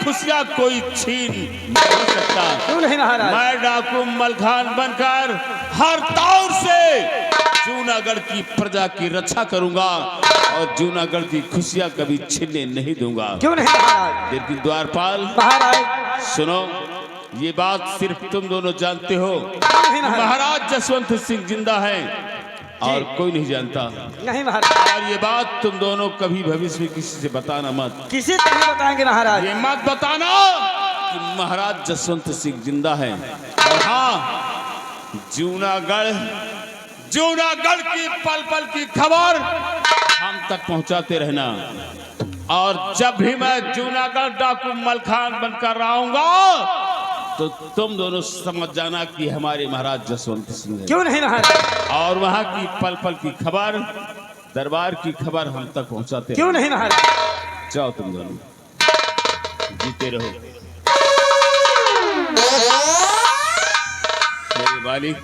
खुशियाँ कोई छीन नहीं सकता। क्यों नहीं महाराज? मैं डाकू मलखान बनकर हर तौर से जूनागढ़ की प्रजा की रक्षा करूंगा और जूनागढ़ की खुशियाँ कभी छीनने नहीं दूंगा। क्यों नहीं महाराज? लेकिन द्वारपाल महाराज सुनो, ये बात सिर्फ तुम दोनों जानते हो। नहीं महाराज? महाराज जसवंत सिंह जिंदा हैं और कोई नहीं जानता। नहीं महाराज। और ये बात तुम दोनों कभी भविष्य में किसी से बताना मत। किसी से नहीं बताएंगे महाराज। ये मत बताना कि महाराज जसवंत सिंह जिंदा हैं। और हाँ, जूनागढ़ की पल पल की खबर हम तक पहुंचाते रहना। और जब भी मैं जूनागढ़ डाकू मलखान बनकर आऊंगा तो तुम दोनों समझ जाना कि हमारे महाराज जसवंत सिंह हैं। क्यों नहीं महाराज? और वहां की पल पल की खबर, दरबार की खबर हम तक पहुंचाते क्यों नहीं महाराज? रहना। जाओ तुम दोनों, जीते रहो। मेरे मालिक,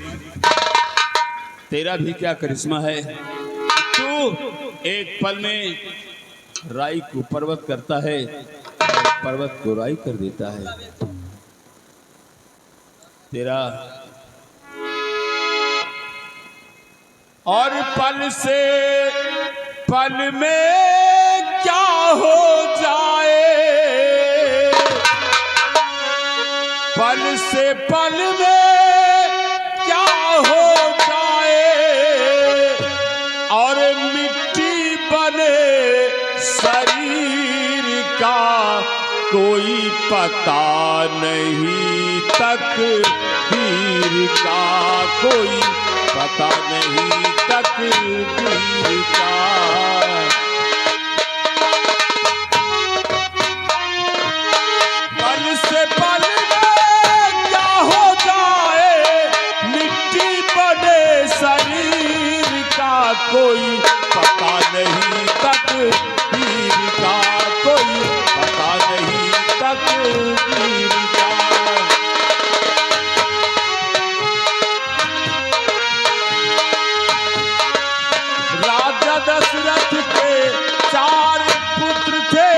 तेरा भी क्या करिश्मा है। तू एक पल में राई को पर्वत करता है और पर्वत को राई कर देता है। तेरा और पल से पल में क्या हो जाए, पल से पल में क्या हो जाए, और मिट्टी बने शरीर का कोई पता नहीं, तकदीर का कोई पता नहीं, तकदीर का। पल से पल में क्या हो जाए, मिट्टी बने शरीर का कोई पता नहीं, तकदीर का कोई पता नहीं, तकदीर का। राजा दशरथ के 4 पुत्र थे,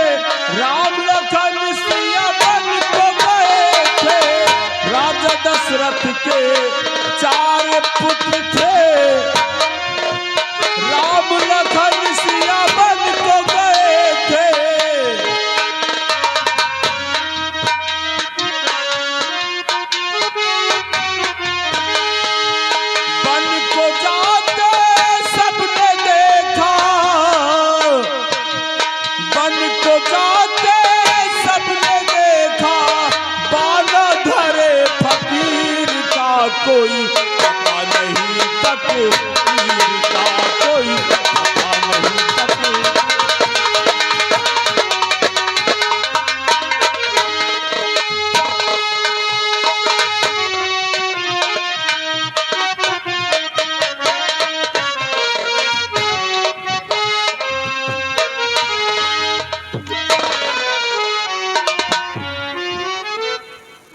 राम लखन सिया बन को गए थे। राजा दशरथ के 4 पुत्र थे, राम लखन सिया बन को गए थे। बन को जाते सबने देखा, बन को जाते सबने देखा, बाना धरे फकीर का कोई पता नहीं, तकदीर का कोई पता नहीं, तकदीर।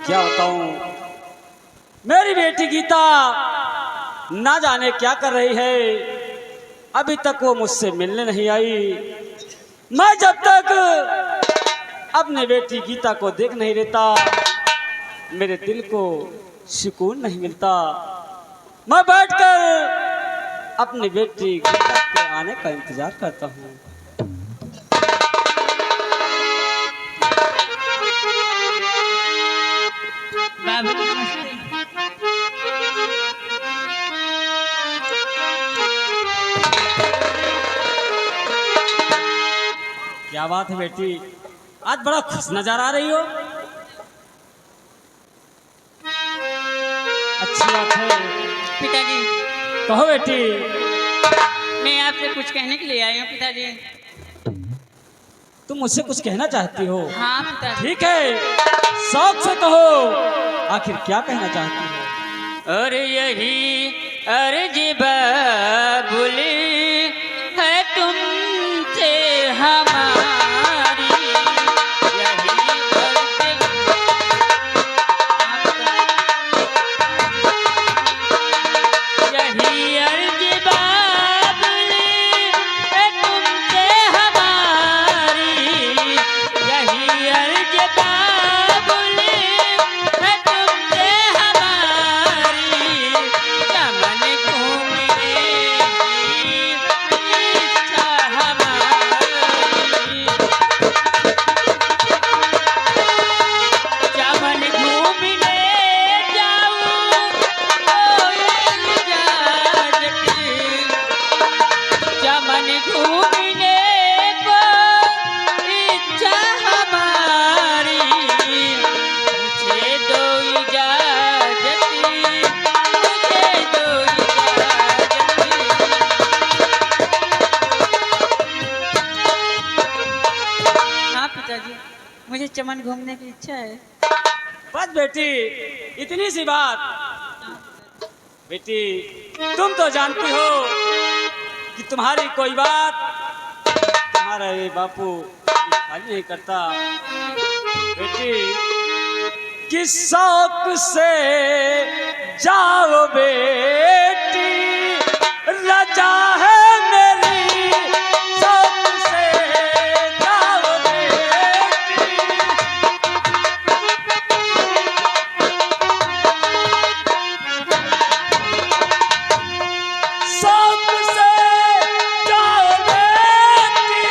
क्या बताऊं, मेरी बेटी गीता ना जाने क्या कर रही है। अभी तक वो मुझसे मिलने नहीं आई। मैं जब तक अपने बेटी गीता को देख नहीं लेता, मेरे दिल को सुकून नहीं मिलता। मैं बैठकर अपनी बेटी गीता के आने का इंतजार करता हूँ। क्या बात है बेटी, आज बड़ा खुश नजर आ रही हो। अच्छी बात है। पिताजी, कहो बेटी। मैं आपसे कुछ कहने के लिए आई हूँ पिताजी। तुम मुझसे कुछ कहना चाहती हो? हाँ पिताजी। ठीक है, शौक से कहो, आखिर क्या कहना चाहती हो? और यही अर्ज बाबुली है तुमसे हमारी, यही अर्ज बाबुली है तुमसे हमारी, यही अर्ज चमन घूमने की इच्छा है। बस बेटी, इतनी सी बात। बेटी, तुम तो जानती हो कि तुम्हारी कोई बात तुम्हारा ये बापू हल नहीं करता। बेटी, किस शौक से जाओ बेटी, रजा है मेरी, शौक से जाओ बेटी। शौक से जाओ बेटी,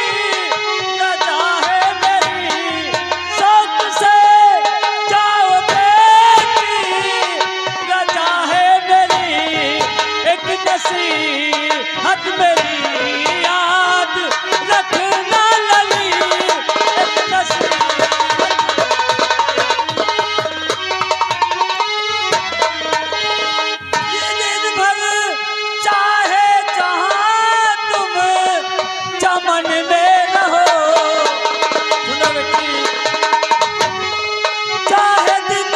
रजा है मेरी, शौक से जाओ बेटी, रजा है मेरी। एक नसीहत मेरी याद रखना लली, एक नसीहत। ये दिन भर चाहे जहां तुम चमन में रहो, सुनो बेटी, चाहे दिन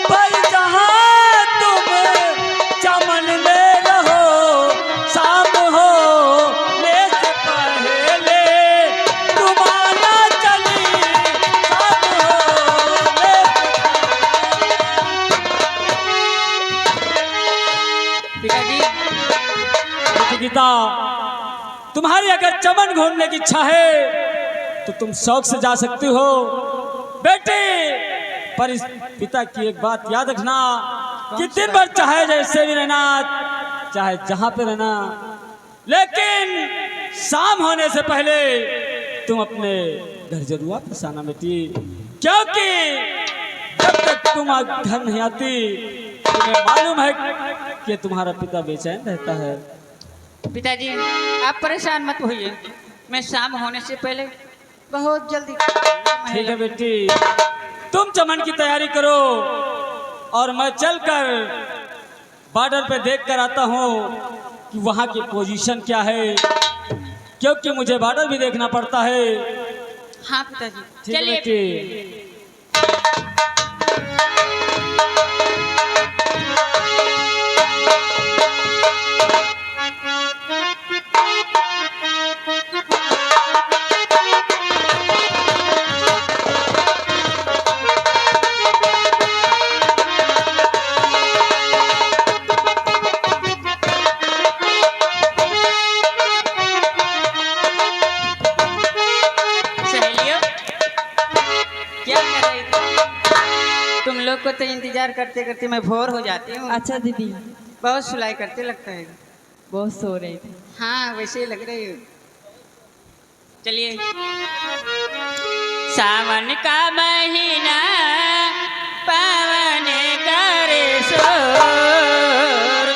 भर जहां तुम चमन में रहो, शाम हो ले से पहले तुम आना चली, शाम हो ले पिताजी, से। गीता, तुम्हारी अगर चमन घूमने की इच्छा है तो तुम शौक से जा सकती हो बेटे, पर इस पिता की एक बात याद रखना कि दिन भर चाहे जैसे भी रहना, चाहे जहां पे रहना, लेकिन शाम होने से पहले तुम अपने घर जरूर वापस आना बेटी, क्योंकि जब तक तुम घर नहीं आती तुम्हें मालूम है कि तुम्हारा पिता बेचैन रहता है। पिताजी आप परेशान मत होइए, मैं शाम होने से पहले बहुत जल्दी ठीक है बेटी, तुम चमन की तैयारी करो और मैं चलकर बॉर्डर पे देख कर आता हूँ कि वहाँ की पोजीशन क्या है, क्योंकि मुझे बॉर्डर भी देखना पड़ता है। हाँ पिताजी, ठीक है चलिए। बेटी। सहेलियों, क्या कर रही थी? तुम लोग को तो इंतजार करते करते मैं बोर हो जाती हूँ। अच्छा दीदी, बहुत सुलाई करते लगता है। बहुत सो रही थी। हाँ वैसे ही लग रही हो। चलिए। सावन का महीना पावन करे शोर,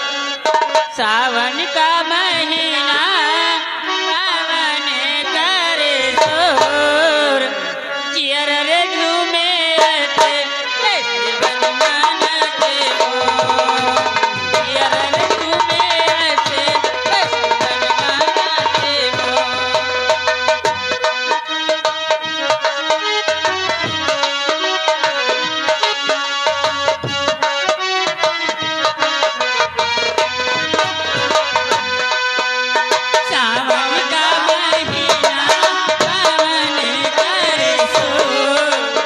सावन का महीना पावन करे शोर, चियर रे झूमे रते कैसे बनमानते हो, चियर रे झूमे रते कैसे बनमानते हो। सावन का महीना पावन करे शोर,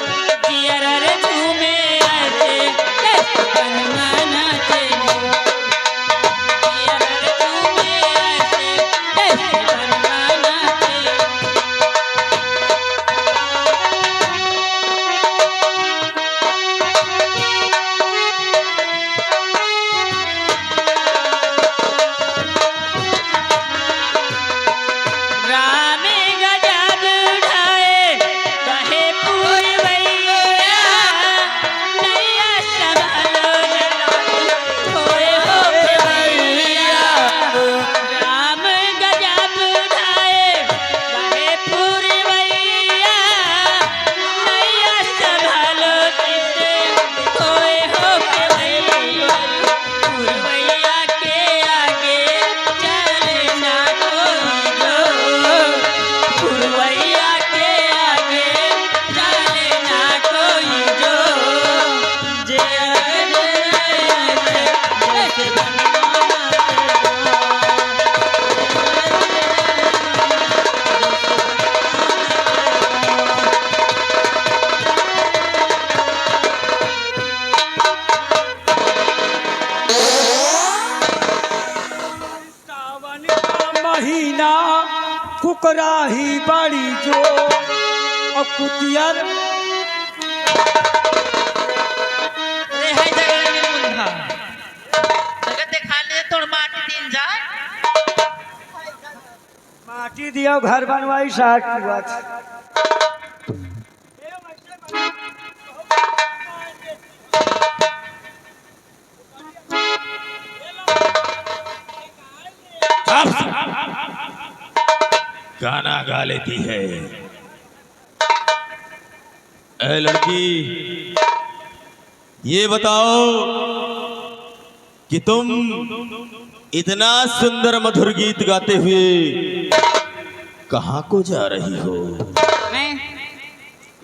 कुकराही बड़ी जो और कुतिया अरे हाय जगह में मुंडा जगह देखा ले तोड़ माटी दिन जा माटी दिया घर बनवाई 60 की बात। गाना गा लेती है। ए लड़की, ये बताओ कि तुम इतना सुंदर मधुर गीत गाते हुए कहाँ को जा रही हो? मैं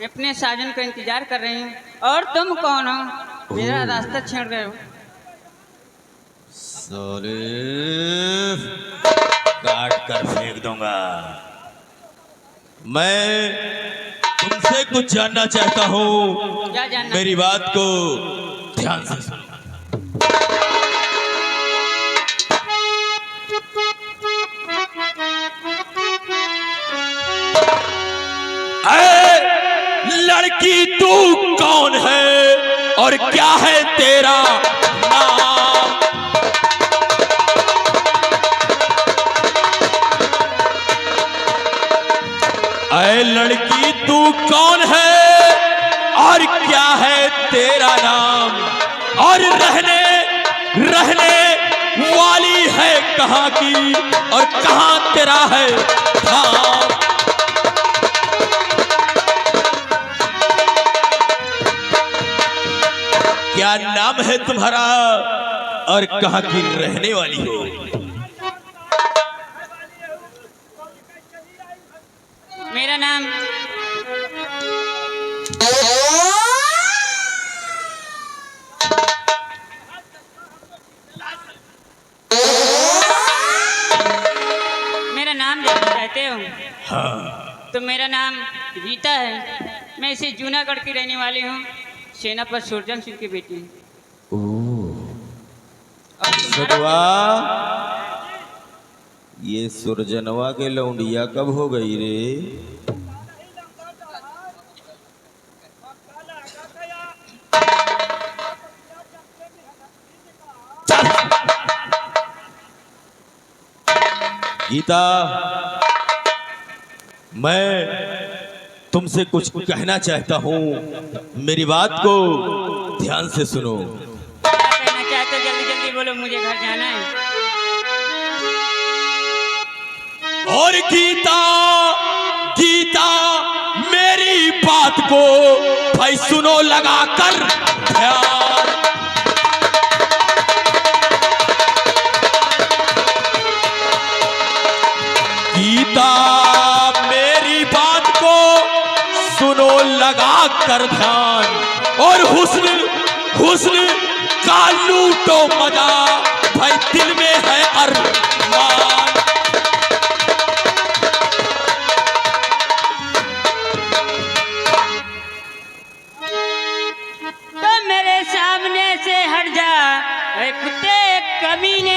अपने साजन का इंतजार कर रही हूँ। और तुम कौन हो? मेरा रास्ता छेड़ रहे हो। साले काट कर फेंक दूंगा। मैं तुमसे कुछ जानना चाहता हूँ। क्या जानना? मेरी बात को ध्यान से सुनो। लड़की तू कौन है और क्या है तेरा नाम? ऐ लड़की तू कौन है और क्या है तेरा नाम? और रहने वाली है कहाँ की और कहाँ तेरा है धाम? क्या नाम है तुम्हारा और कहाँ की रहने वाली हो? मेरा नाम जानना चाहते हो? हाँ। तो मेरा नाम गीता है। मैं इसी जूनागढ़ की रहने वाली हूँ। सेनापति सुरजन सिंह की बेटी हूँ। सटवा, ये सुरजनवा के लौंडिया कब हो गई रे? गीता, मैं तुमसे कुछ कहना चाहता हूँ, मेरी बात को ध्यान से सुनो। क्या कहना चाहते हो? जल्दी जल्दी बोलो, मुझे घर जाना है। और गीता, गीता मेरी बात को भाई सुनो लगा कर ध्यान। गीता मेरी बात को सुनो लगा कर ध्यान, और हुस्न का लूटो मजा, भाई दिल में है अरमान। तो मेरे सामने से हट जा ऐ कुत्ते कमीने।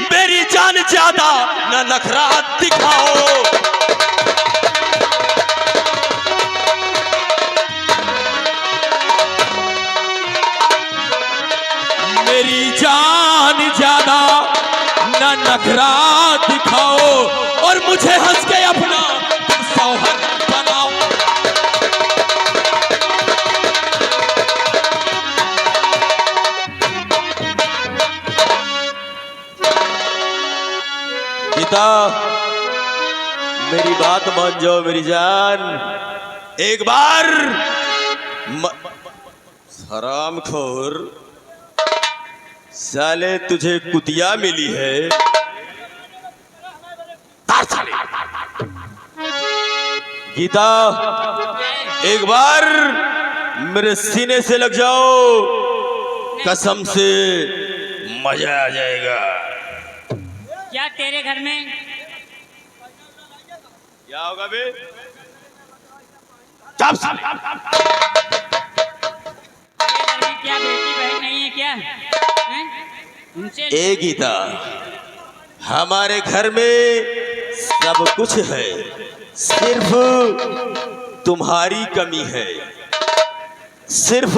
मेरी जान ज्यादा न नखरा दिखाओ। मेरी जान ज्यादा न नखरा दिखाओ, और मुझे हंस के अपना सौहर बनाओ। गीता, मेरी बात मान जाओ मेरी जान। एक बार हरामखोर साले, तुझे कुतिया मिली है। गीता, एक बार मेरे सीने से लग जाओ, कसम से मजा आ जाएगा। क्या तेरे घर में क्या होगा बे? चुप साले। तेरे घर में क्या बेटी बहन नहीं है क्या हैं? उनसे ए गीता, हमारे घर में सब कुछ है, सिर्फ तुम्हारी कमी है, सिर्फ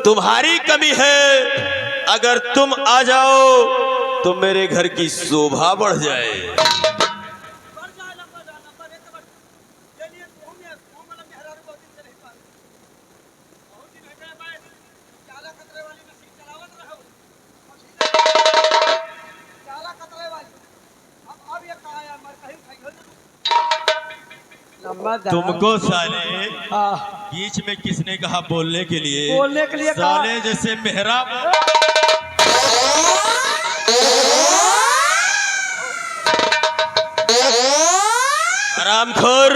तुम्हारी कमी है। अगर तुम आ जाओ तो मेरे घर की शोभा बढ़ जाए। तुमको साले बीच में किसने कहा बोलने के लिए? बोलने के लिए कहा। साले जैसे मेहराब। हरामखोर,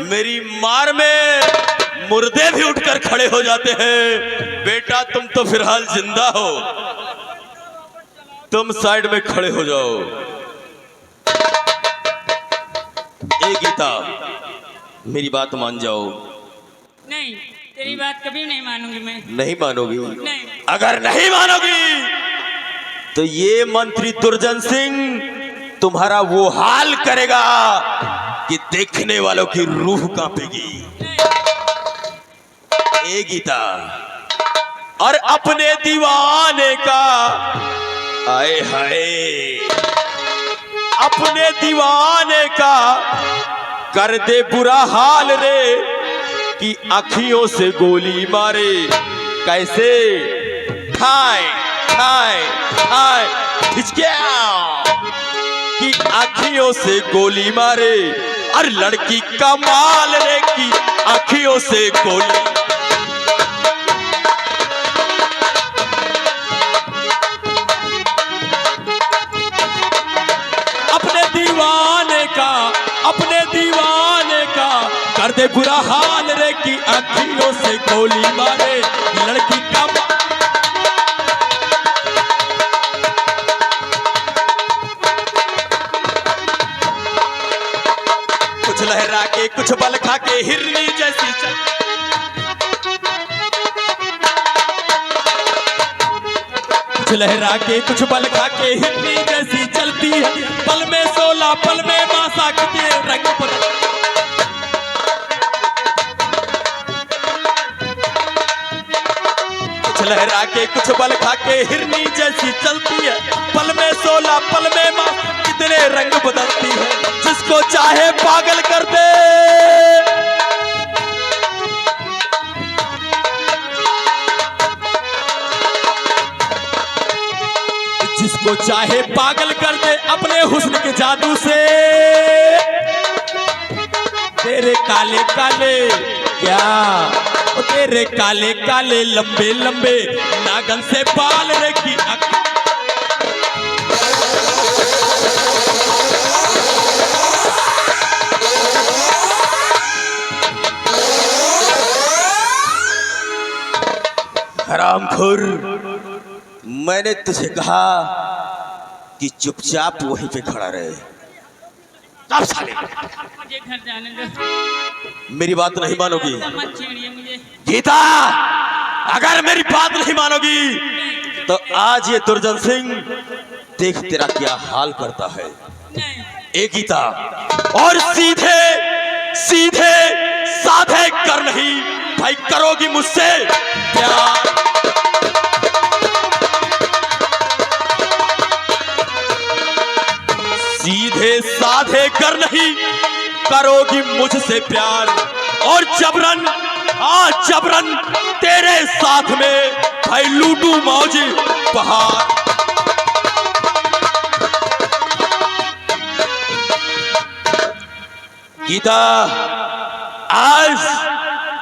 मेरी मार में मुर्दे भी उठकर खड़े हो जाते हैं। बेटा तुम तो फिलहाल जिंदा हो, तुम साइड में खड़े हो जाओ। ए गीता, मेरी बात मान जाओ। नहीं, तेरी बात कभी नहीं मानूंगी मैं। नहीं मानोगी? नहीं। अगर नहीं मानोगी तो ये मंत्री दुर्जन सिंह तुम्हारा वो हाल करेगा कि देखने वालों की रूह कांपेगी। ए गीता, और अपने दीवाने का, आए हाय, अपने दीवाने का कर दे बुरा हाल रे कि आँखियों से गोली मारे। कैसे? ठाए ठाए ठाए कि आँखियों से गोली मारे। और लड़की का माल रे कि आँखियों से गोली। अपने दीवाने का कर दे बुरा हाल रे कि आँखियों से गोली मारे। लड़की का कुछ लहरा के कुछ बल खा के हिरनी जैसी कुछ लहरा के कुछ बल खा के हिरनी जैसी चलती है। पल में 16 पल में मासा के रंग बदल। कुछ लहरा के कुछ बल खा के हिरनी जैसी चलती है। पल में 16 पल में माँ कितने रंग बदलती है। जिसको चाहे पागल कर दे, जिसको चाहे पागल कर दे अपने हुस्न के जादू से। तेरे काले काले क्या, तेरे काले काले लंबे लंबे नागन से बाल रे की हरामखोर, मैंने तुझे कहा कि चुपचाप वहीं पे खड़ा रहे। अब साले मुझे घर जाने दो। मेरी बात नहीं मानोगी? मत छेड़िए मुझे। गीता, अगर मेरी बात नहीं मानोगी तो आज ये दुर्जन सिंह देख तेरा क्या हाल करता है। ए गीता, और सीधे सीधे साधे कर नहीं भाई, करोगी मुझसे प्यार। सीधे साधे कर नहीं करोगी मुझसे प्यार। और जबरन, आज जबरन तेरे साथ में भाई लूटू मौज बहार। गीता,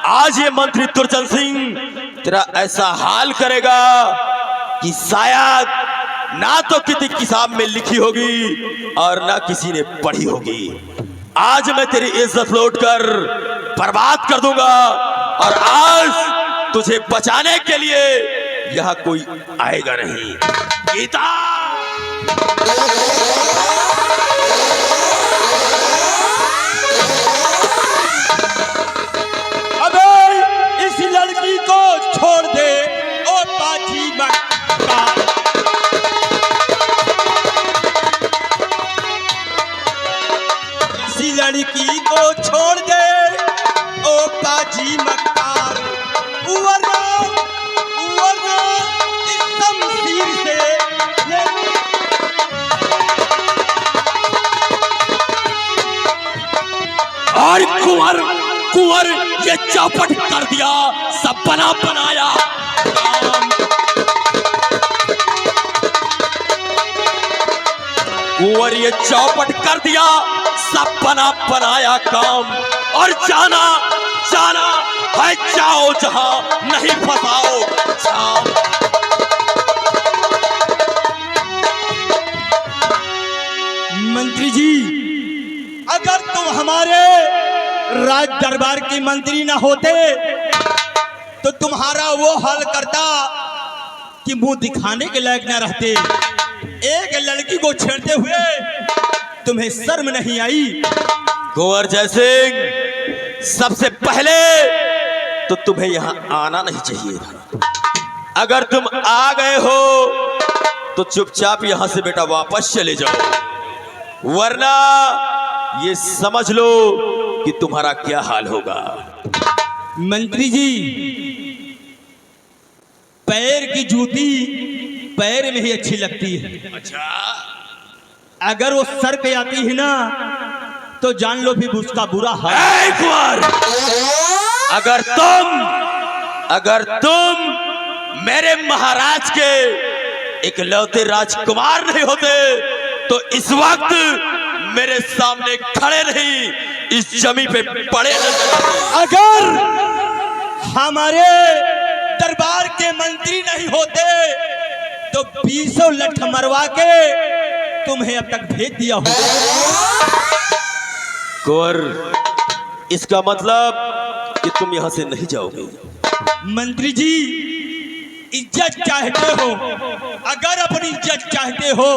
आज ये मंत्री दुर्जन सिंह तेरा ऐसा हाल करेगा कि शायद ना तो किसी किताब में लिखी होगी और ना किसी ने पढ़ी होगी। आज मैं तेरी इज्जत लौट कर बर्बाद कर दूंगा। और आज तुझे बचाने के लिए यहां कोई आएगा नहीं। गीता अबे इस लड़की को छोड़ दे ओ पाजी मक्का। इसी लड़की को छोड़ दे ओ पाजी मक्कार, वरना इस शमशीर से और कुंवर ये चौपट कर दिया, सब बना बनाया। कुंवर ये चौपट कर दिया, सब बना बनाया काम। और जाना है जाओ जहां नहीं फंसाओ जाओ। मंत्री जी, अगर तुम हमारे राज दरबार के मंत्री ना होते तो तुम्हारा वो हाल करता कि मुंह दिखाने के लायक ना रहते। एक लड़की को छेड़ते हुए तुम्हें शर्म नहीं आई? कुंवर जयसिंह, सबसे पहले तो तुम्हें यहां आना नहीं चाहिए था। अगर तुम आ गए हो तो चुपचाप यहां से बेटा वापस चले जाओ, वरना ये समझ लो कि तुम्हारा क्या हाल होगा। मंत्री जी, पैर की जूती पैर में ही अच्छी लगती है। अच्छा, अगर वो सर पे आती है ना तो जान लो फिर उसका बुरा हाल। एक बार अगर तुम मेरे महाराज के इकलौते राजकुमार नहीं होते तो इस वक्त मेरे सामने खड़े नहीं, इस जमीन पे पड़े नहीं। अगर हमारे दरबार के मंत्री नहीं होते तो 20 लठ मरवा के तुम्हें अब तक भेज दिया होगा। कुंवर, इसका मतलब कि तुम यहां से नहीं जाओगे। मंत्री जी, इज्जत चाहते हो, अगर अपनी इज्जत चाहते हो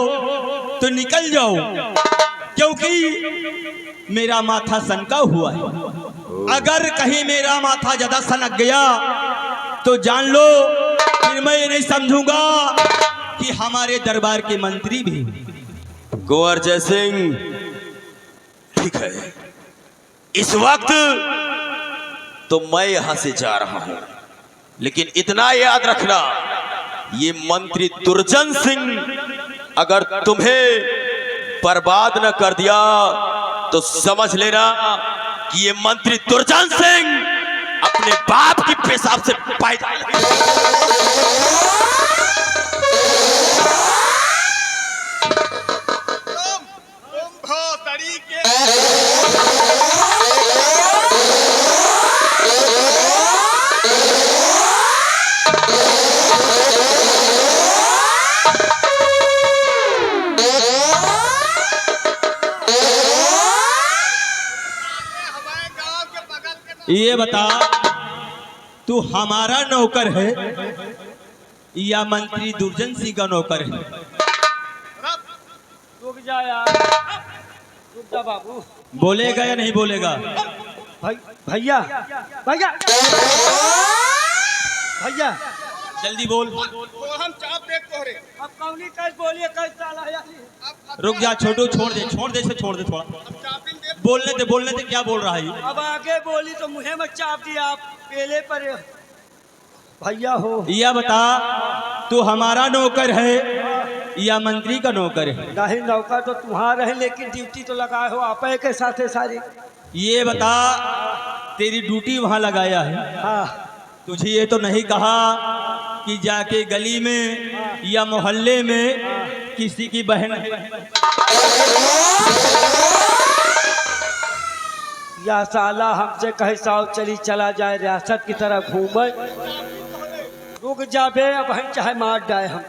तो निकल जाओ, क्योंकि मेरा माथा सनका हुआ है। अगर कहीं मेरा माथा ज्यादा सनक गया तो जान लो फिर मैं ये नहीं समझूंगा कि हमारे दरबार के मंत्री भी। कुंवर जयसिंह, ठीक है, इस वक्त तो मैं यहां से जा रहा हूं, लेकिन इतना याद रखना, ये मंत्री दुर्जन सिंह अगर तुम्हें बर्बाद न कर दिया तो समझ लेना कि ये मंत्री दुर्जन सिंह अपने बाप की पेशाब से पैदा ये बता, तू हमारा नौकर है या मंत्री दुर्जन सिंह का नौकर है? रुक जा यार, रुक जा बाबू। बोलेगा या नहीं बोलेगा? भैया भैया भैया, जल्दी बोल। हम चाप देख तोहरे। अब कौनी कैसे बोलिए, कैसे चाला यार। रुक जा छोटू, छोड़ दे इसे, छोड़ दे थोड़ा। बोलने दे क्या बोल रहा है? अब आगे बोली तो मुझे मत चाप दिया, आप पहले पर भैया हो। यह बता, तू हमारा नौकर है या मंत्री का नौकर है? नहीं, नौकर तो तुम्हारा है, लेकिन ड्यूटी तो लगाए हो आप के साथ है सारी। ये बता, तेरी ड्यूटी वहां लगाया है, हाँ। तुझे ये तो नहीं कहा कि जाके गली में या मोहल्ले में किसी की बहन या साला हमसे कहे साव चली चला जाए रियासत की तरह घूमे। रुक जा बे, अब हम चाहे मार डाए हम।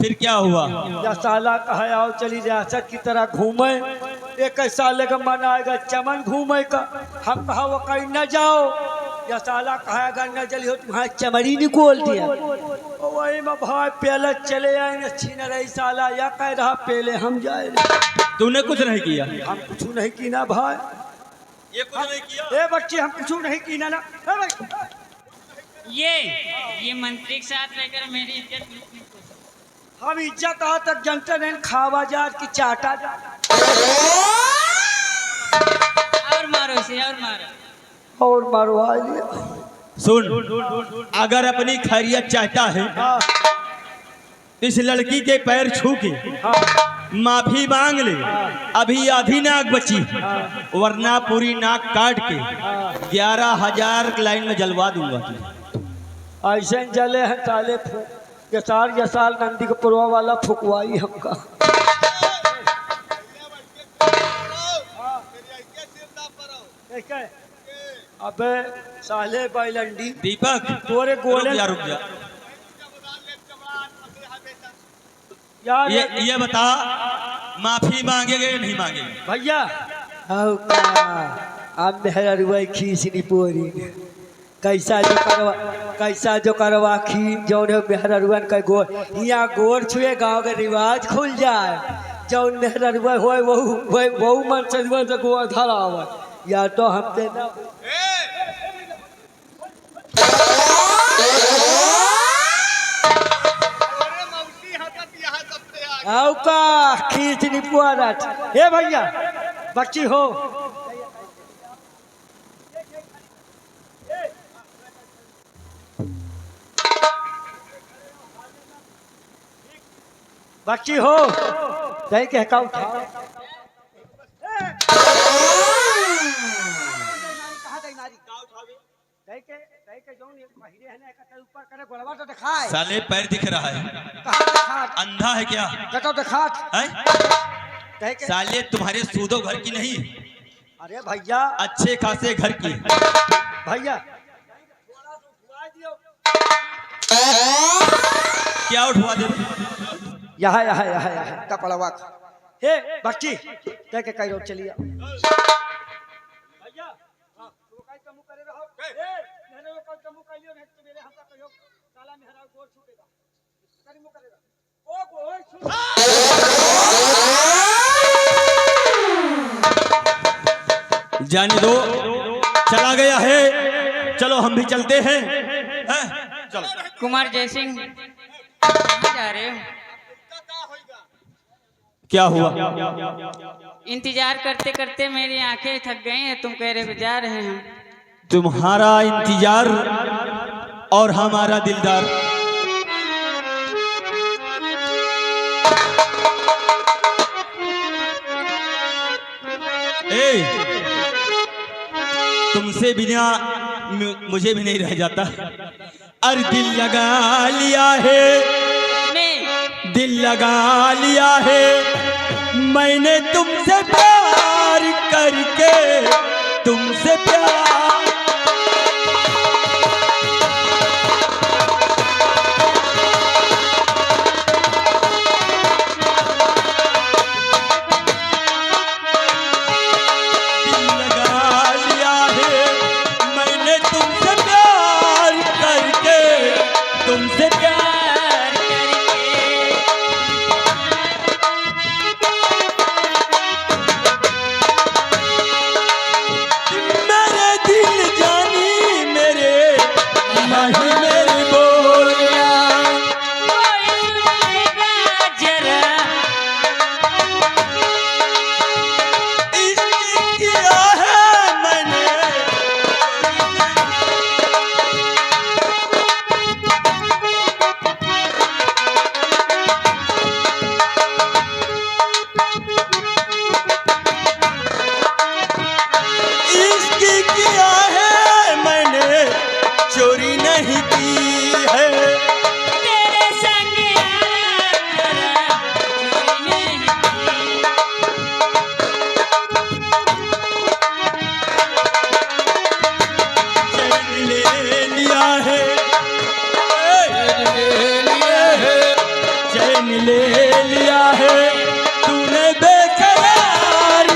फिर क्या हुआ? या साला कहे आओ चली रियासत की तरह घूमे, एक साले का मन आएगा चमन घूमे का। हम कहा वो कहीं न जाओ, या साला कहेगा न जली हो तुम्हारा चमड़ी निकोल दिया। और वही में भाई पहले चले आए न छीन रही साला, या कह रहा पहले हम जाए। तूने कुछ नहीं किया? हम कुछ नहीं की ना भाई, ये कुछ नहीं किया। ए बच्चे हम कुछ नहीं की ना। ये मंत्री के साथ रहकर मेरी इज्जत लूटने की कोशिश। हम इज्जत आ तक जनता नहीं खावा जात की चाटा जा। और मारो इसे और मारो। और मरवा लिया। सुन, अगर अपनी खैरियत चाहता है इस लड़की के पैर छू के माफी मांग ले। अभी आधी नाक बची, वरना पूरी नाक काट के 11,000 लाइन में जलवा दूंगा तुझे। ऐसे जले हैं ताले यसार नंदी के पुरवा वाला फुकवाई हमका। अबे साले बैलंडी दीपक, तोरे गोले रुक जा। यार ये बता, माफी मांगेगे या नहीं मांगेगे? भैया अब मेरा रुआ खींचनी पोरी कैसा जो करवा खी जौन मेहरा रुआ का गोर यहाँ गोर छुए गाँव का रिवाज खुल जाए। जौन मेहरा रुआ हो वही मन से रुआ से गोर धरा हुआ, या तो हम देना आओ का खींचनी पुआरा। हे भैया बच्ची हो, बच्ची हो दही के का उठा साले पैर दिख रहा है, अंधा है क्या? है? साले तुम्हारे सूदो घर की नहीं, अरे भैया अच्छे खासे घर की। भैया क्या उठवा दे? यहाँ कपड़वा हे बच्ची कह के कई रोड चलिए भैया। तो काई कमु करे रहो ए मैंने वो कमु कइयो नहीं तो मेरे हमका कहियो साला मेहरा गोर छूटेगा करी मु करेगा ओ गोर छू। जाने दो, चला गया है, चलो हम भी चलते हैं। चलो। कुमार जयसिंह कहाँ जा रहे हो? क्या हुआ? इंतजार करते करते मेरी आंखें थक गई हैं, तुम कह रहे हो जा रहे हैं। तुम्हारा इंतजार और हमारा दिलदार। तुमसे बिना मुझे भी नहीं रह जाता। अरे दिल लगा लिया है, दिल लगा लिया है मैंने तुमसे प्यार करके, तुमसे प्यार। ले लिया है तूने बेकरार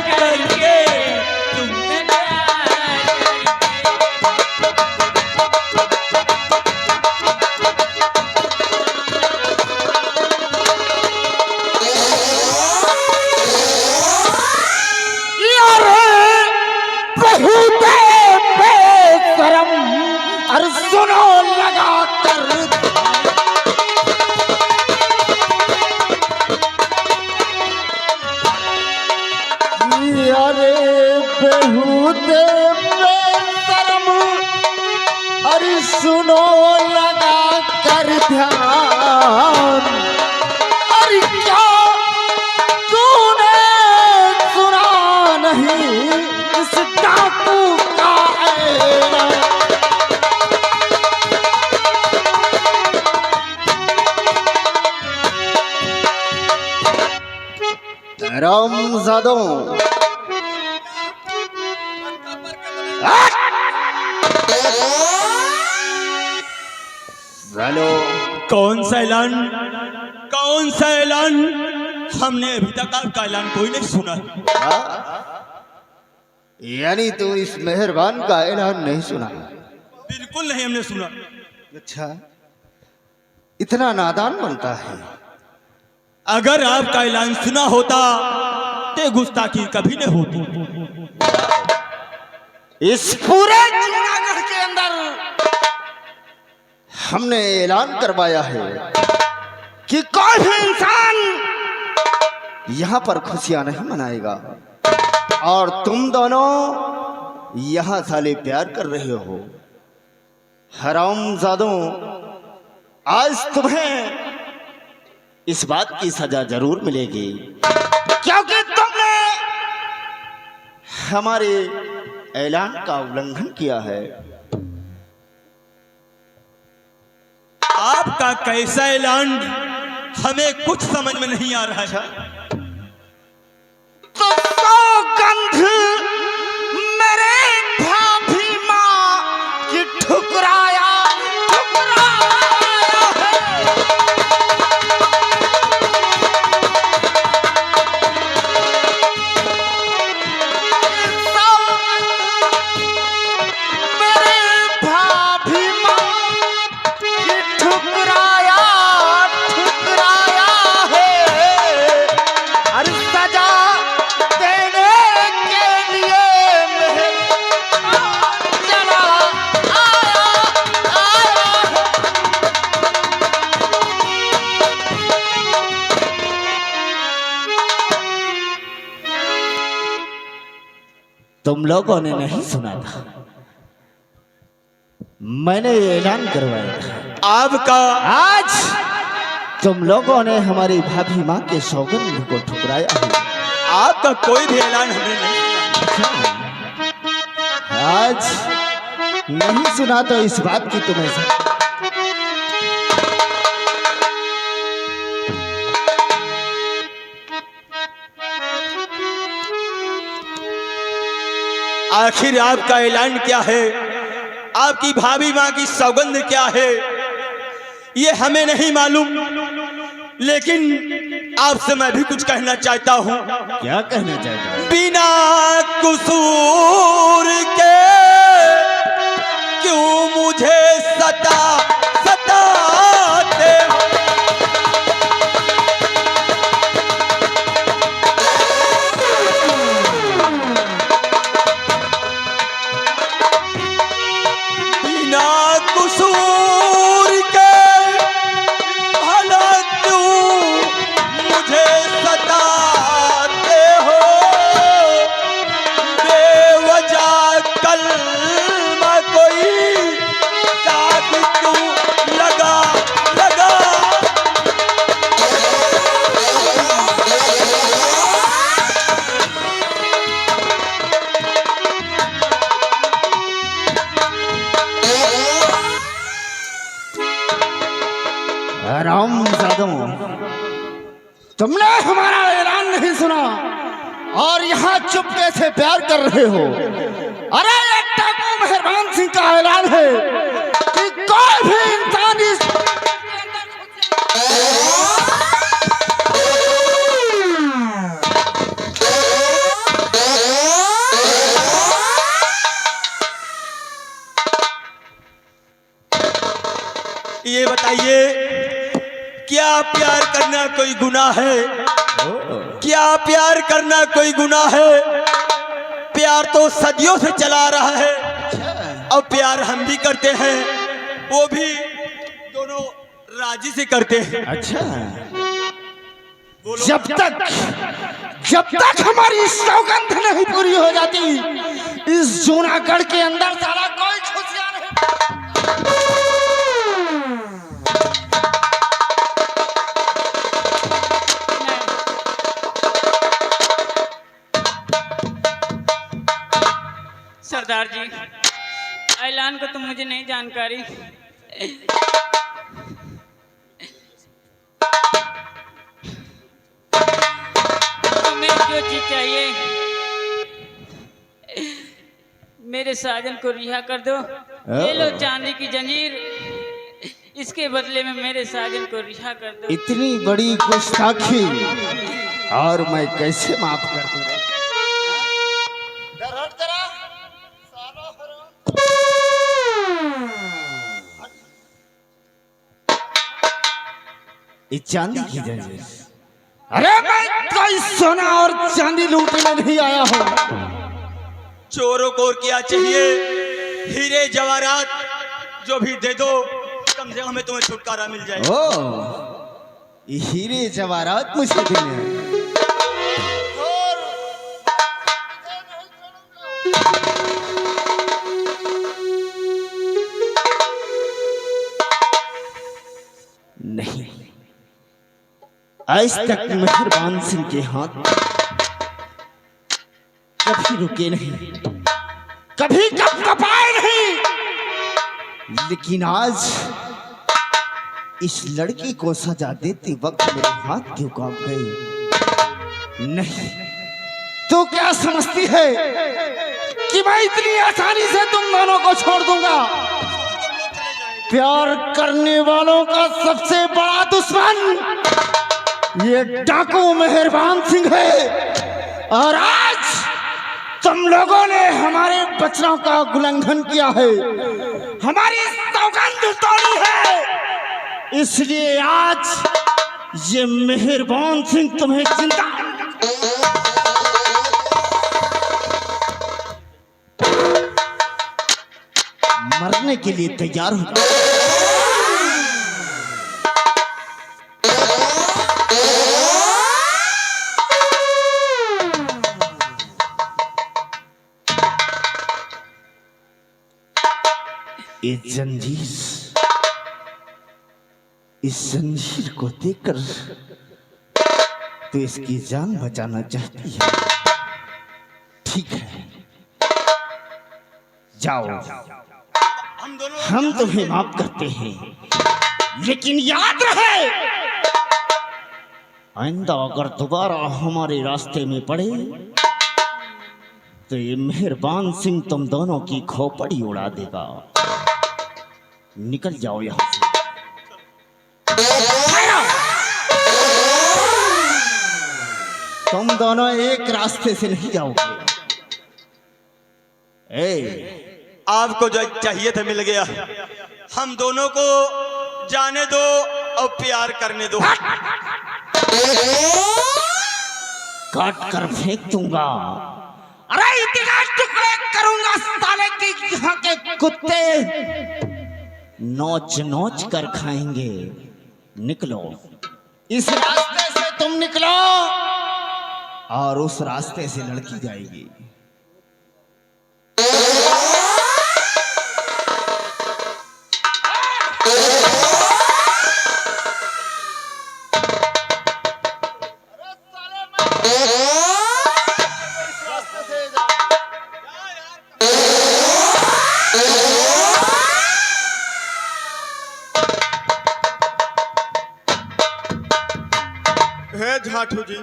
ध्यान। अरे क्या तूने सुना नहीं इस डाकू का ऐलान? रामजादों, हेलो, कौन सा ऐलान? कौन सा ऐलान? हमने अभी तक आपका ऐलान कोई नहीं सुना। यानी तू इस मेहरबान का ऐलान नहीं सुना? बिल्कुल नहीं हमने सुना। अच्छा, इतना नादान बनता है? अगर आपका ऐलान सुना होता तो गुस्ताखी कभी नहीं होती। इस पूरे जूनागढ़ के अंदर हमने ऐलान करवाया है कि कोई भी इंसान यहाँ पर खुशियां नहीं मनाएगा, और तुम दोनों यहाँ साले प्यार कर रहे हो। हरामजादों, आज तुम्हें इस बात की सजा जरूर मिलेगी, क्योंकि तुमने हमारे ऐलान का उल्लंघन किया है। आपका कैसा ऐलान हमें कुछ समझ में नहीं आ रहा है। तो सौगंध मेरे भाभी माँ की ठुकराया है। मेरे भाभी माँ की ठुकराया है। अरे सजा देने के लिए मैं चला आया है। तुम लोगों ने नहीं सुना था, मैंने ऐलान करवाया था। आपका आज तुम लोगों ने हमारी भाभी माँ के सौगंध को ठुकराया है। आपका कोई भी ऐलान हमने नहीं सुना। आज नहीं सुना तो इस बात की तुम्हें आखिर आपका ऐलान क्या है? आपकी भाभी माँ की सौगंध क्या है? ये हमें नहीं मालूम, लेकिन आपसे मैं भी कुछ कहना चाहता हूँ। क्या कहना चाहता है? बिना कसूर के क्यों मुझे सताते हो? बिना कसूर के भला क्यों मुझे सताते हो? बेवजह कलमा कोई दाग क्यों लगा लगा? हरामजादों, तुमने हमारा ऐलान नहीं सुना और यहाँ चुपके से प्यार कर रहे हो। अरे ये डाकू मेहरबान सिंह का ऐलान है कि कोई भी इंसान इस ये बताइए, क्या प्यार करना कोई गुनाह है? क्या प्यार करना कोई गुनाह है? प्यार तो सदियों से चला रहा है और प्यार हम भी करते हैं, वो भी दोनों राजी से करते हैं। अच्छा, जब तक हमारी सौगंध नहीं पूरी हो जाती, इस जूनागढ़ के अंदर सारा कोई खुशियां नहीं। सरदार जी, ऐलान को तो मुझे नहीं जानकारी। तुम्हें जो चीज चाहिए मेरे साजन को रिहा कर दो। ये लो चांदी की जंजीर, इसके बदले में मेरे साजन को रिहा कर दो। इतनी बड़ी गुस्ताखी और मैं कैसे माफ कर दूं? ये चांदी की जंजीर, अरे मैं कोई सोना और चांदी लूटने नहीं आया हूँ। चोरों को और क्या चाहिए? हीरे जवाहरात जो भी दे दो, कम से कम हमें तुम्हें छुटकारा मिल जाए। ओ, ये हीरे जवाहरात मुझे देने हैं। नहीं, आज तक मेहरबान सिंह के हाथ कभी रुके नहीं, कभी कपाए नहीं, लेकिन आज इस लड़की को सजा देते वक्त मेरे हाथ क्यों कांप गए? नहीं, तो क्या समझती है कि मैं इतनी आसानी से तुम दोनों को छोड़ दूंगा? प्यार करने वालों का सबसे बड़ा दुश्मन ये डाकू मेहरबान सिंह है, और आज तुम लोगों ने हमारे वचनों का उल्लंघन किया है, हमारी सौगंध तोड़ी है, इसलिए आज ये मेहरबान सिंह तुम्हें जिंदा मरने के लिए तैयार हो। इस जंजीर को देखकर तो इसकी जान बचाना चाहती है। ठीक है, जाओ, हम तुम्हें माफ करते हैं, लेकिन याद रहे आइंदा अगर दोबारा हमारे रास्ते में पड़े तो ये मेहरबान सिंह तुम दोनों की खोपड़ी उड़ा देगा। निकल जाओ यहां से। तुम दोनों एक रास्ते से नहीं जाओगे। आपको जो चाहिए था मिल गया, हम दोनों को जाने दो और प्यार करने दो। काट कर फेंक दूंगा, अरे इतना टुकड़े करूंगा साले के यहाँ के कुत्ते नोच नोच कर खाएंगे। निकलो, इस रास्ते से तुम निकलो और उस रास्ते से लड़की जाएगी। हे झाठू जी,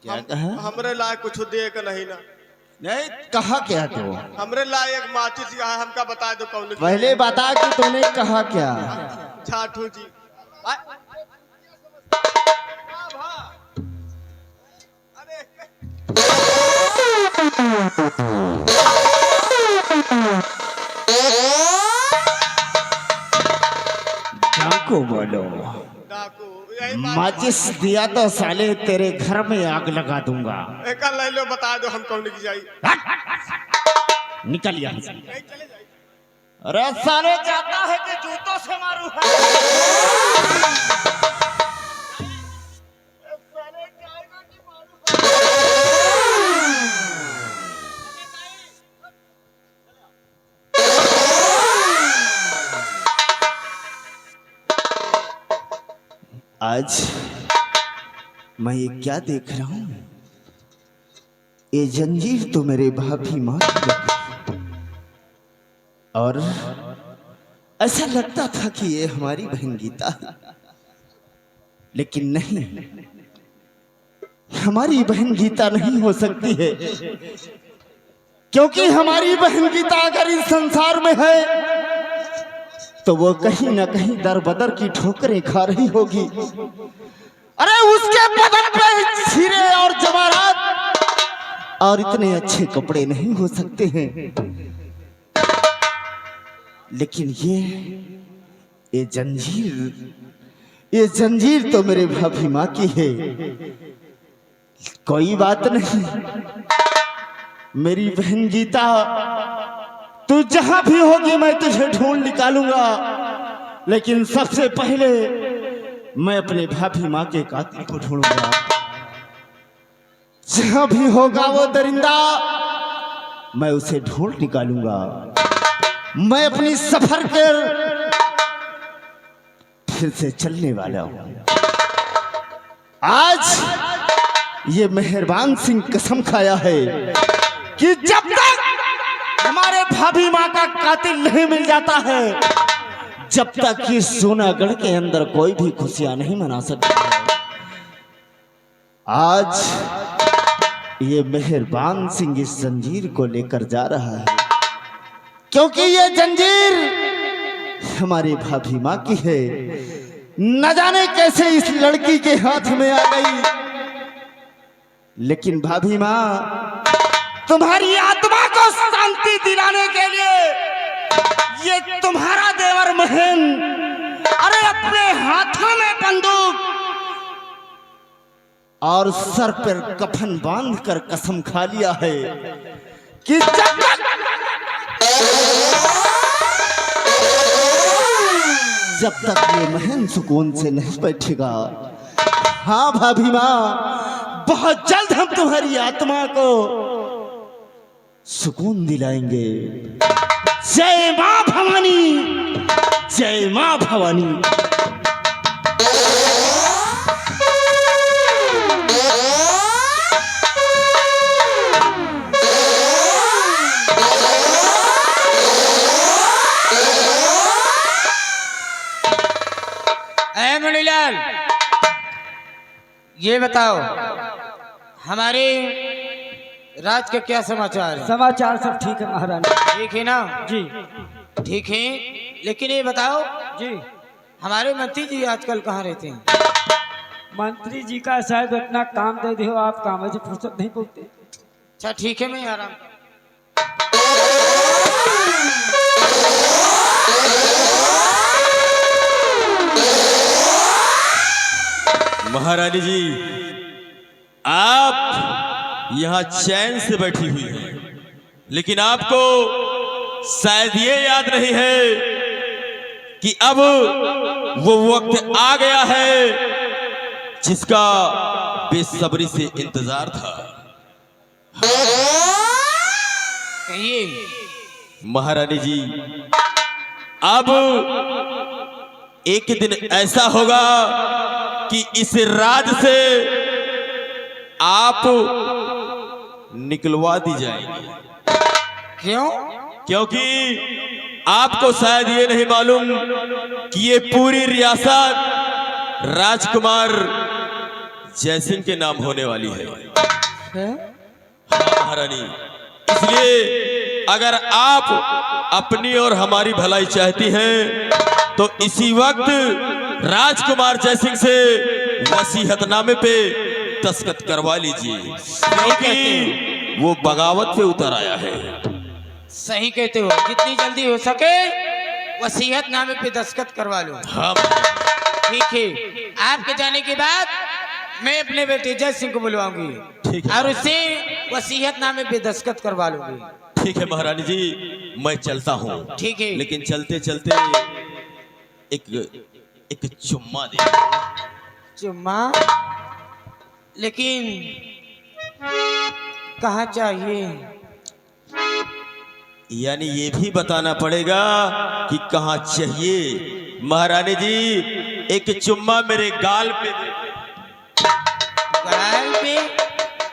क्या कहा? हमरे लायक कुछ दे के नहीं ना। नहीं कहा क्या तो? हमरे लायक माचिस का है, हमका बता दो कौन। पहले बता कि तूने कहा क्या? झाठू जी, डाकू बोलो। डाकू यही बात। माचिस दिया तो साले तेरे घर में आग लगा दूंगा। एक ले लो, बता दो हम कौन की जाई। निकल यहाँ से। नहीं चले जाई। अरे साले चाहता है कि जूतों से मारूं। आज मैं ये क्या देख रहा हूं? ये जंजीर तो मेरे भाभी माँ की लगी। और ऐसा लगता था कि ये हमारी बहन गीता है, लेकिन नहीं, हमारी बहन गीता नहीं हो सकती है, क्योंकि हमारी बहन गीता अगर इस संसार में है तो वो कहीं ना कहीं दर बदर की ठोकरें खा रही होगी। अरे उसके बदन पे हीरे और जवाहरात और इतने अच्छे कपड़े नहीं हो सकते हैं, लेकिन ये जंजीर तो मेरे भाभी माँ की है। कोई बात नहीं, मेरी बहन गीता, तू जहां भी होगी मैं तुझे ढूंढ निकालूंगा, लेकिन सबसे पहले मैं अपने भाभी माँ के कातिल को ढूंढूंगा। जहां भी होगा वो दरिंदा, मैं उसे ढूंढ निकालूंगा। मैं अपनी सफर कर फिर से चलने वाला हूं। आज ये मेहरबान सिंह कसम खाया है कि जब तक हमारे भाभी माँ का कातिल नहीं मिल जाता है, जब तक कि सोनागढ़ के अंदर कोई भी खुशियां नहीं मना सकता है। आज ये मेहरबान सिंह इस जंजीर को लेकर जा रहा है, क्योंकि ये जंजीर हमारी भाभी माँ की है। न जाने कैसे इस लड़की के हाथ में आ गई, लेकिन भाभी माँ, तुम्हारी आत्मा को शांति दिलाने के लिए ये तुम्हारा देवर महन, अरे अपने हाथों में बंदूक और सर पर कफन बांधकर कसम खा लिया है कि जब तक ये महन सुकून से नहीं बैठेगा। हाँ भाभी माँ, बहुत जल्द हम तुम्हारी आत्मा को सुकून दिलाएंगे। जय मां भवानी, जय मां भवानी। मणिलाल, ये बताओ हमारे राज के क्या समाचार है? समाचार सब ठीक है महारानी। ठीक है ना जी? ठीक है, लेकिन ये बताओ जी, हमारे मंत्री जी आजकल कहाँ रहते हैं? मंत्री जी का शायद इतना काम दे दे हो, आप काम से फुर्सत नहीं पड़ते। अच्छा ठीक है, मैं आ रहा हूँ। महारानी जी, आप यहाँ चैन से बैठी हुई हैं, लेकिन आपको शायद ये याद नहीं है कि अब वो वक्त आ गया है जिसका बेसब्री से इंतजार था। कहिए महारानी जी, अब एक दिन ऐसा होगा कि इस राज से आप निकलवा दी जाएंगी। क्यों? क्योंकि आपको शायद ये नहीं मालूम कि ये पूरी रियासत राजकुमार जयसिंह के नाम होने वाली है। हाँ महारानी, इसलिए अगर आप अपनी और हमारी भलाई चाहती हैं तो इसी वक्त राजकुमार जयसिंह से वसीयतनामे पे दस्तखत करवा लीजिए, क्योंकि वो बगावत पे उतर आया है। सही कहते हो, जितनी जल्दी हो सके वसीयतनामे पे दस्तखत करवा लो। हाँ ठीक है, आपके जाने के बाद मैं अपने बेटे जय सिंह को बुलवाऊंगी, ठीक है, और उससे वसीयतनामे पे दस्तखत करवा लूंगी। ठीक है महारानी जी, मैं चलता हूँ। ठीक है, लेकिन चलते चलते एक चुम्मा दे। चुम्मा? लेकिन कहाँ चाहिए? यानी ये भी बताना पड़ेगा कि कहाँ चाहिए। महारानी जी, एक चुम्मा मेरे गाल पे दे। गाल पे?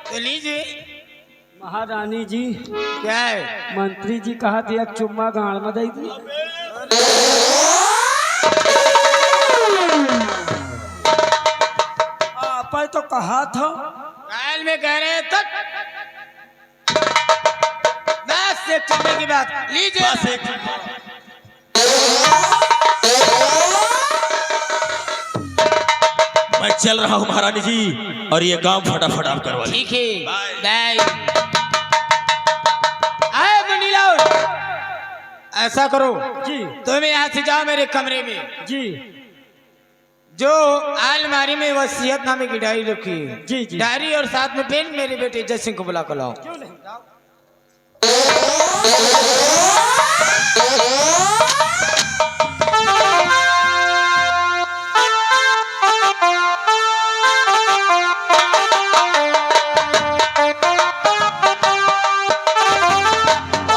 तो लीजिए। महारानी जी क्या है? मंत्री जी कहा थे एक चुम्मा गाड़ में दे दी। आप तो कहा था काल में कह रहे तक बस एक चुम्मे की बात लीजिए। बस एक मैं चल रहा हूँ महारानी जी, और ये काम फटाफट आप करवा लीजिए। ठीक है बाय। आए मंडीला, ऐसा करो जी तुम यहाँ से जाओ मेरे कमरे में। जी जो अलमारी में वसीयतनामे की डायरी रखी है, जी जी डायरी और साथ में पेन मेरे बेटे जय सिंह को बुला कर लाओ।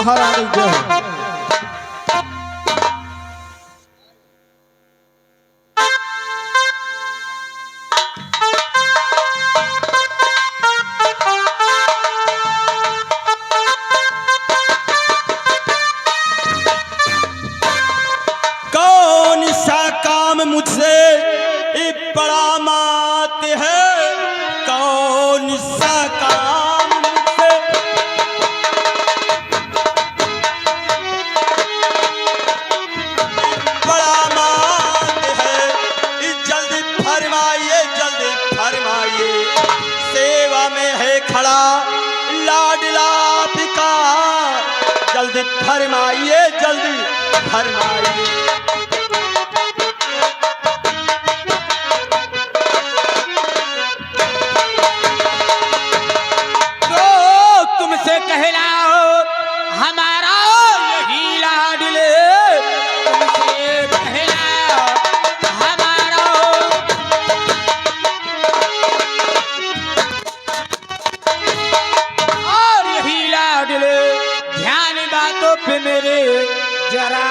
महारानी जय हो। कौन सा काम मुझसे बड़ा मात है, कौन सा काम मुझसे बड़ा मात है, जल्दी फरमाइए, जल्दी फरमाइए, सेवा में है खड़ा लाडला पिका, जल्दी फरमाइए, जल्दी फरमाइए। तो तुमसे कहलाओ हमारा यही लाडले, तुमसे कहलाओ हमारा। और यही लाडले ध्यान बातों पे मेरे जरा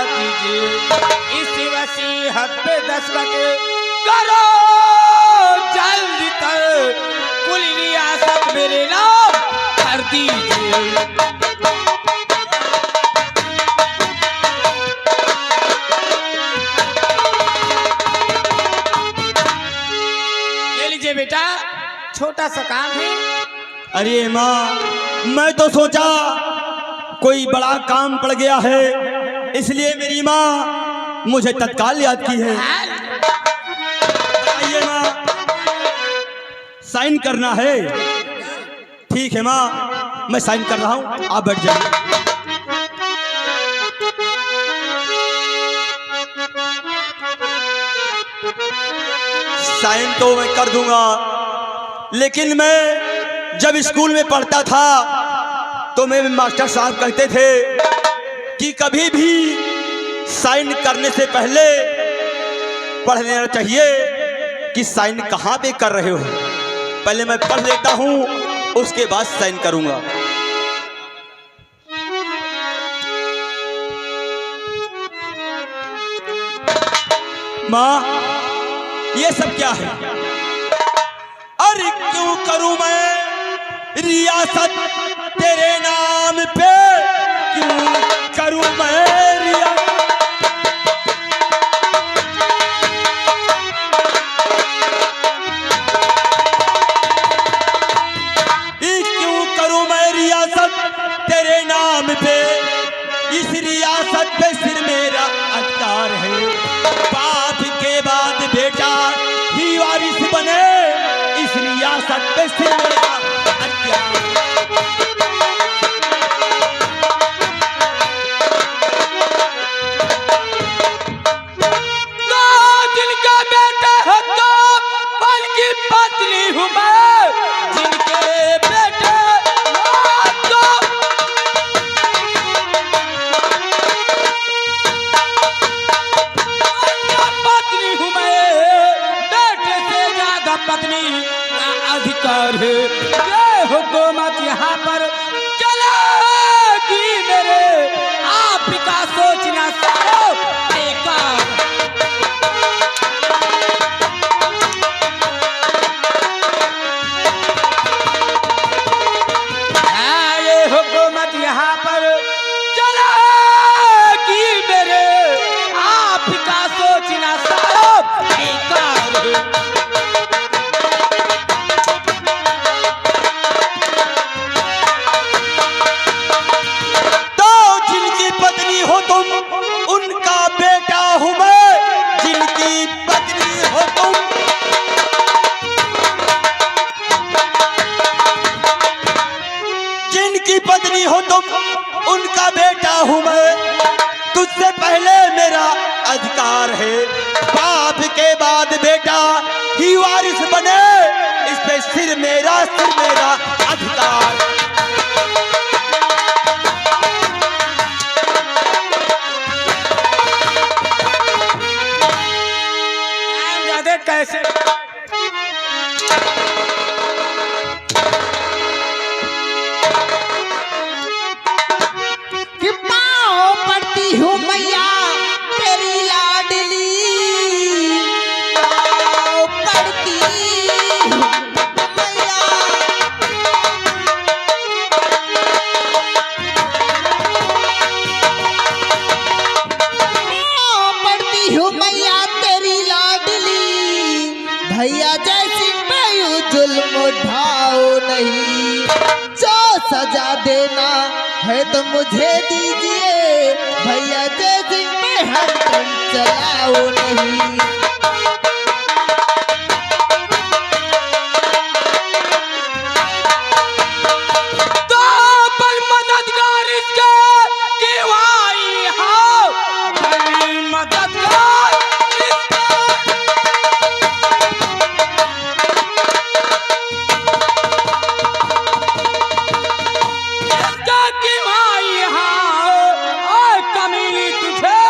दीजिए, इस वसीयत पे दस्तखत करो जल्दी तक, कुल रियासत मेरे नाम कर दीजिए। ये लीजिए बेटा, छोटा सा काम है। अरे माँ, मैं तो सोचा कोई बड़ा काम पड़ गया है, इसलिए मेरी माँ मुझे तत्काल याद की है। आइए माँ, साइन करना है। ठीक है माँ, मैं साइन कर रहा हूँ, आप बैठ जाइए। साइन तो मैं कर दूंगा, लेकिन मैं जब स्कूल में पढ़ता था तो मेरे मास्टर साहब कहते थे कि कभी भी साइन करने से पहले पढ़ लेना चाहिए कि साइन कहाँ पे कर रहे हो। पहले मैं पढ़ लेता हूँ, उसके बाद साइन करूंगा। माँ, ये सब क्या है? अरे क्यों करूं मैं रियासत तेरे नाम पे, क्यों करूं मैं रियासत? क्यों करूं मैं रियासत तेरे नाम पे, इस रियासत पे सिर मेरा अधिकार है। बाप के बाद बेटा ही वारिस बने, इस रियासत पे सिर मेरा अधिकार। जिनका बेटा है तो पल की पत्नी हूँ मैं, जिनके बेटे तो पत्नी हूँ मैं, बेटे से ज्यादा पत्नी का अधिकार है। ये हुकूमत यहाँ पर चलेगी मेरे, आप का सोचना सारो बेकार। शास्त्र मेरा अधिकार। ज्यादा कैसे कि पाँव पड़ती हूँ मैया तेरी लाडली, पाँव पड़ती हूँ मैया। पाँव पड़ती हूँ मैया तेरी लाडली, भैया जैसी मैं जुल्म उठाओ नहीं। जो सजा देना है तो मुझे दीजिए, भैया जैसी मैं हरदम चलाओ नहीं। तो बल मददगार इसके के भाई हो, बल मददगार इसका के भाई हो। और कमीनी तुझे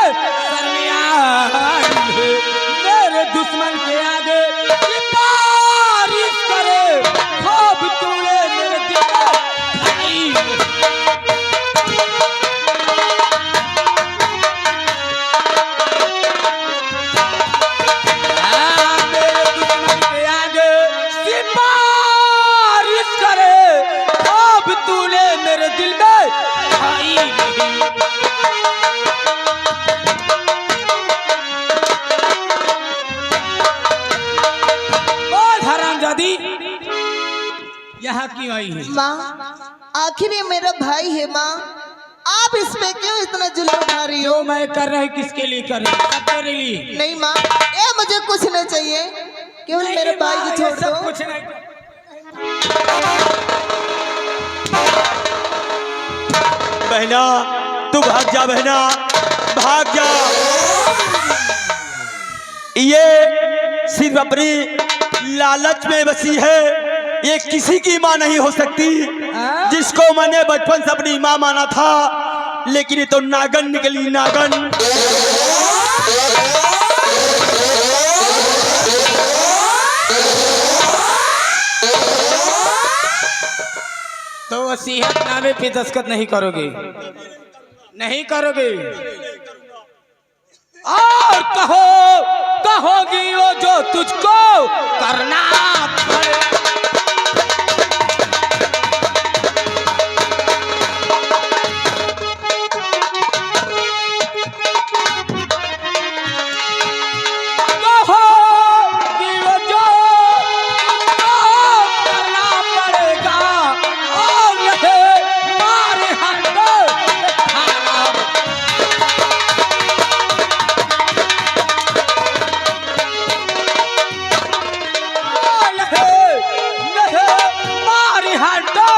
शर्मियाई है, मेरे दुश्मन के आगे सिफारिश करे, खूब तूने मेरे दिल में खाई। मेरे दुश्मन के आगे सिफारिश करे, खूब तूने मेरे दिल में खाई नहीं। बोल हरामजादी, यहाँ क्यों आई है? माँ आखिर ये मेरा भाई है माँ, आप इस पे क्यों इतना जुल्म उठा रही हो? जो मैं कर रही किसके लिए कर रही? सब तेरे लिए। नहीं माँ, ये मुझे कुछ नहीं चाहिए, केवल मेरे भाई को छोड़ सब दो। कुछ नहीं। बहना तू भाग जा, बहना भाग जा। ये सिर्फ अपनी लालच में बसी है, ये किसी की माँ नहीं हो सकती। जिसको मैंने बचपन से अपनी माँ माना था, लेकिन ये तो नागन निकली, नागन। तो वसीयतनामे पे दस्तखत नहीं करोगे? नहीं करोगे? और कहोगी वो जो तुझको करना पड़े। कहोगी वो जो तुझको करना पड़ेगा, और रहे मारे हंडो खाना। मारी हंडो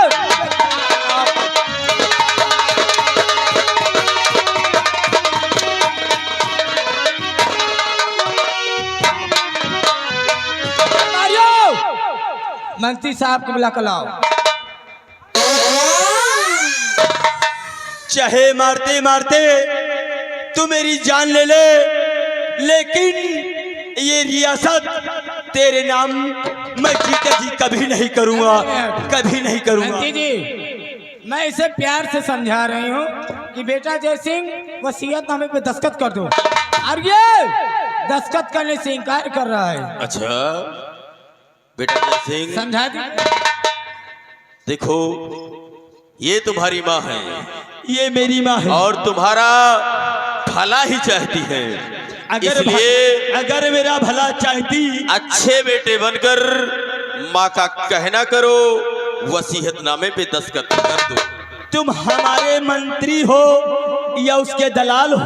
मंत्री साहब को बुला कर लाओ। चाहे मारते मारते तू मेरी जान ले ले, लेकिन ये रियासत तेरे नाम मैं जीते जी कभी नहीं करूंगा, कभी नहीं करूंगा। मंत्री जी, मैं इसे प्यार से समझा रही हूँ कि बेटा जय सिंह वसीयतनामे पे दस्तखत कर दो, और ये दस्तखत करने से इनकार कर रहा है। अच्छा बेटा जय सिंह, समझा दी। देखो ये तुम्हारी माँ है, ये मेरी माँ है, और तुम्हारा भला ही चाहती है। इसलिए अगर मेरा भला चाहती, अच्छे बेटे बनकर माँ का कहना करो, वसीयतनामे पे दस्तखत कर दो। तुम हमारे मंत्री हो या उसके दलाल हो?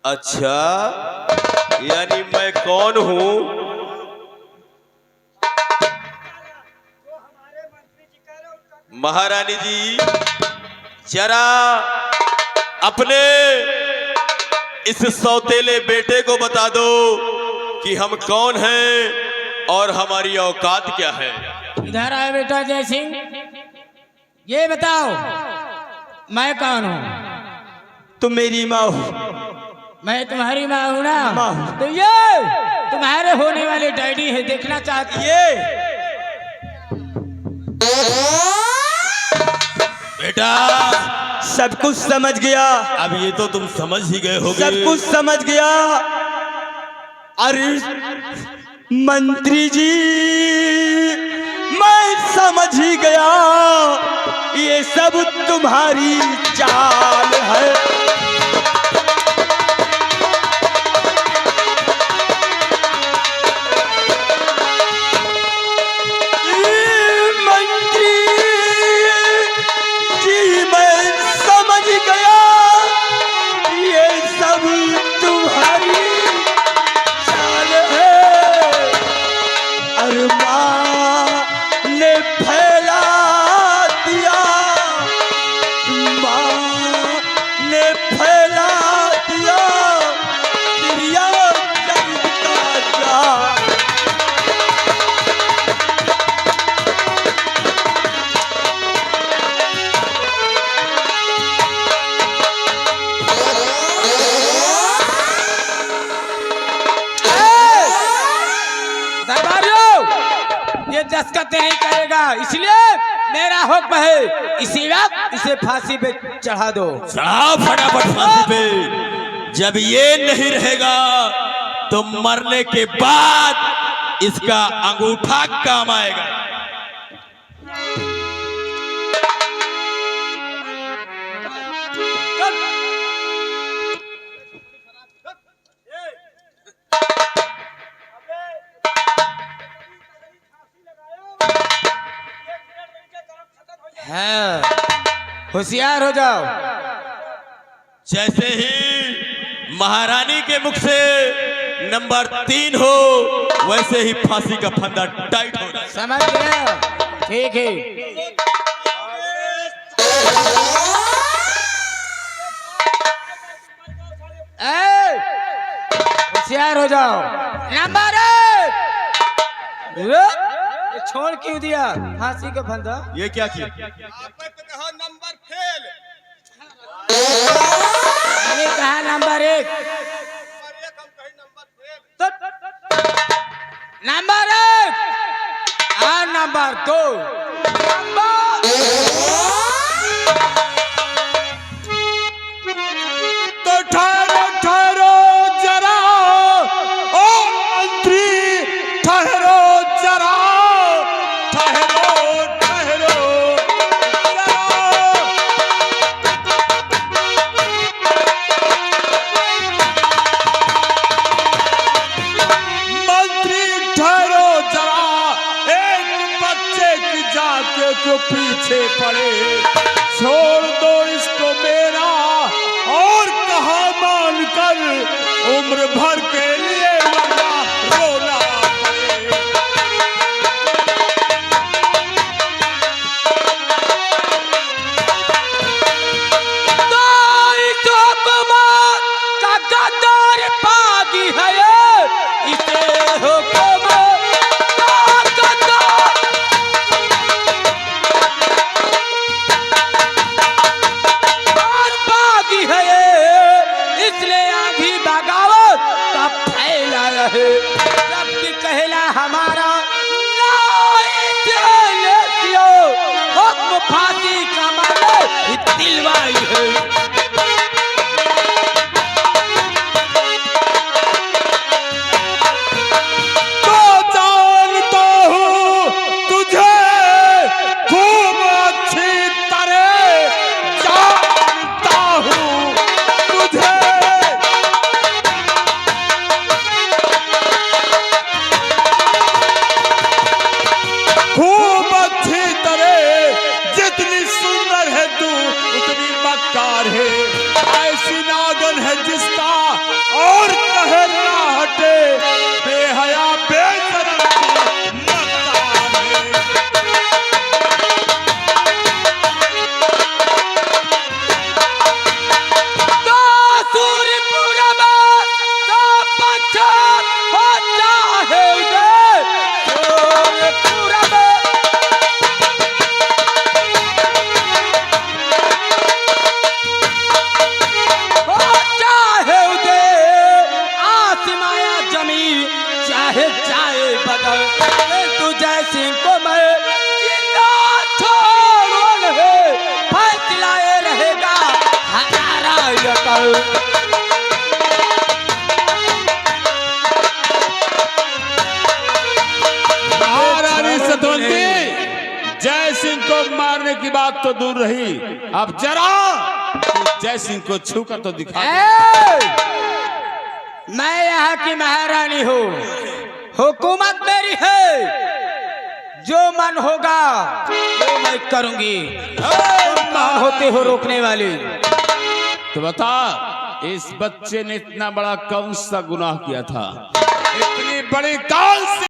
अच्छा, यानी मैं कौन हूँ? महारानी जी, जरा अपने इस सौतेले बेटे को बता दो कि हम कौन हैं और हमारी औकात क्या है? इधर आए बेटा जय सिंह, ये बताओ मैं कौन हूँ? तुम मेरी माँ हो। मैं तुम्हारी माँ हूँ ना? माँ हूँ। तो ये तुम्हारे होने वाले डैडी है, देखना चाहती है? बेटा सब कुछ समझ गया। अब ये तो तुम समझ ही गए होगे। सब कुछ समझ गया। अरे मंत्री जी, मैं समझ ही गया, ये सब तुम्हारी चाल है। मंत्री जी, मैं समझ गया, ये सब तुम्हारी चाल है। अरमान ने फैला दिया, माँ ने फैला दिया दरिया दर्द का जाल। दरबारियों, ये दस्तखत नहीं करेगा, इसलिए मेरा हुक्म है इसी वक्त इसे फांसी पे चढ़ा दो। चढ़ाओ फटाफट फांसी पे। जब ये नहीं रहेगा तो मरने के बाद इसका अंगूठा काम आएगा। हाँ, होशियार हो जाओ। जैसे ही महारानी के मुख से नंबर 3 हो, वैसे ही फांसी का फंदा टाइट हो जाए। समझ गया? ठीक है। होशियार हो जाओ। नंबर 1 छोड़ क्यों दिया फांसी का फंदा? ये क्या किया? आपने तो कहा नंबर फेल। मैंने कहा नंबर 1। हम कहीं नंबर फेल। नंबर 1 और नंबर 2। तो ठहरो ठहरो जरा, ओ मंत्री ठहरो जरा, ठहरो ठहरो जरा। मंत्री ठहरो जरा, एक बच्चे की जाके को पीछे पड़े, छोड़ दो इसको मेरा और कहा मानकर उम्र भर के लिए वरना रोना पड़े। का गद्दार पागी है ये, इसे हुक्म का गद्दार पागी है ये, इसलिए अभी बगावत का फैला रहे। जबकि कहला हमारा हुक्म फांसी का मानो दिलवाई है। जितनी सुंदर है तू उतनी मक्कार रहे जाए बदल, तू जय सिंह को मैं जिंदा छोड़ो नहीं, फैसला ये रहेगा हमारा ये कल। महारानी सतवंती, जय सिंह को मारने की बात तो दूर रही, अब जरा जय सिंह को छूकर तो दिखा। मैं यहाँ की महारानी हूँ, हुकूमत मेरी है, जो मन होगा वो मैं करूंगी। कौन होते हो रोकने वाली? तो बता, इस बच्चे ने इतना बड़ा कौन सा गुनाह किया था? इतनी बड़ी कौन सी